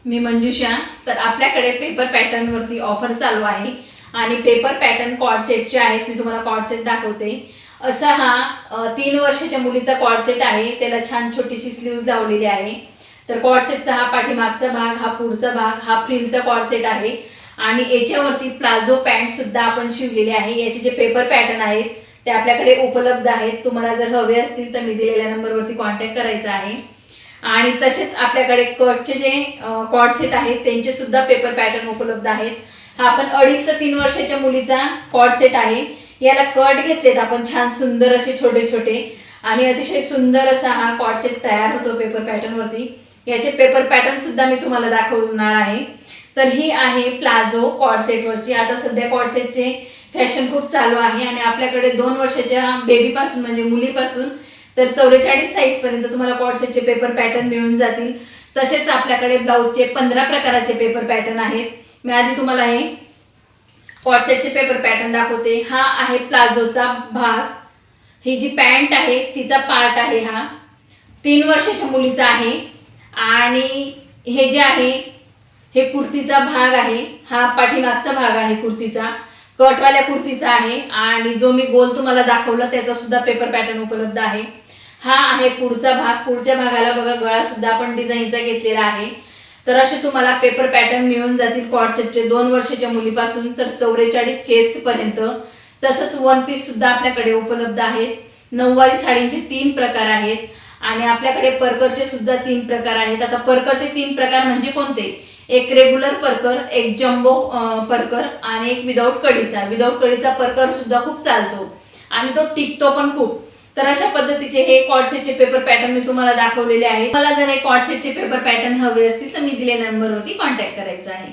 मी मंजुषा। तर आपल्याकडे paper pattern वरती ऑफर चालू आहे आणि पेपर पॅटर्न कॉर्ड सेटचे आहेत। मी तुम्हाला कॉर्ड सेट दाखवते। असा हा 3 वर्षाच्या मुलीचा कॉर्ड सेट आहे। त्याला छान छोटीशी स्लीव्ज लावलेली आहे। तर कॉर्ड सेटचा हा पाठीमागचा भाग, हा पुढचा भाग, हा फ्रिलचा कॉर्ड सेट आहे आणि याच्यावरती प्लाझो पॅन्ट सुद्धा आपण शिवलेले आहे। याचे जे पेपर पॅटर्न आहेत ते आपल्याकडे उपलब्ध आहेत। तुम्हाला जर हवे असतील तर मी दिलेल्या नंबरवरती कॉन्टॅक्ट करायचा आहे। आणि तसेच आपल्याकडे कटचे जे कॉर्ड सेट आहेत त्यांचे सुद्धा पेपर पॅटर्न उपलब्ध आहेत। हा आपण 2.5 ते 3 वर्षाच्या मुलीचा कॉर्ड सेट आहे। याला कट घेतलेत आपण छान सुंदर असे छोटे छोटे आणि अतिशय सुंदर असा हा कॉर्ड सेट तयार होतो पेपर पॅटर्न वरती। याचे पेपर पॅटर्न सुद्धा मी तुम्हाला दाखवणार आहे। तर ही आहे प्लाझो कॉर्ड सेट वरची। आता सध्या कॉर्ड सेटचे फॅशन खूप चालू आहे आणि आपल्याकडे 2 वर्षाच्या बेबी पासून म्हणजे मुलीपासून तर 44 साइज पर्यंत तुम्हाला कॉर्ड सेटचे पेपर पॅटर्न मिळून जातील। तसेच आपल्याकडे ब्लाउजचे 15 प्रकाराचे पेपर पॅटर्न आहेत। मी आधी तुम्हाला हे कॉर्ड सेटचे पेपर पॅटर्न दाखवते। हा आहे प्लाझोचा भाग, ही जी पॅन्ट आहे तिचा पार्ट आहे। हा 3 वर्षाच्या मुलीचा आहे आणि हे जे आहे हे कुर्तीचा भाग आहे। हा पाठीमागचा भाग आहे कुर्तीचा, कटवाल्या कुर्तीचा आहे आणि जो मी गोल तुम्हाला दाखवला त्याचा सुद्धा पेपर पॅटर्न उपलब्ध आहे। हा आहे पुढचा भाग। पुढच्या भागाला बघा गळा सुद्धा आपण डिझाईनचा घेतलेला आहे। तर असे तुम्हाला पेपर पॅटर्न मिळून जातील कॉर्ड सेटचे 2 वर्षाच्या मुलीपासून तर 44 चेस्ट पर्यंत। तसंच वन पीस सुद्धा आपल्याकडे उपलब्ध आहेत। नऊवारी साडींचे 3 प्रकार आहेत आणि आपल्याकडे परकरचे सुद्धा 3 प्रकार आहेत। आता परकरचे 3 प्रकार म्हणजे कोणते? एक रेग्युलर परकर, एक जम्बो परकर आणि एक विदाउट कढीचा। विदाउट कढीचा परकर सुद्धा खूप चालतो आणि तो टिकतो पण खूप। तर अशा पद्धतीचे हे कॉर्ड सेटचे पेपर पॅटर्न मी तुम्हाला दाखवलेले आहेत। मला जर हे कॉर्ड सेटचे पेपर पॅटर्न हवे असतील तर मी दिलेल्या नंबरवरती कॉन्टॅक्ट करायचा आहे।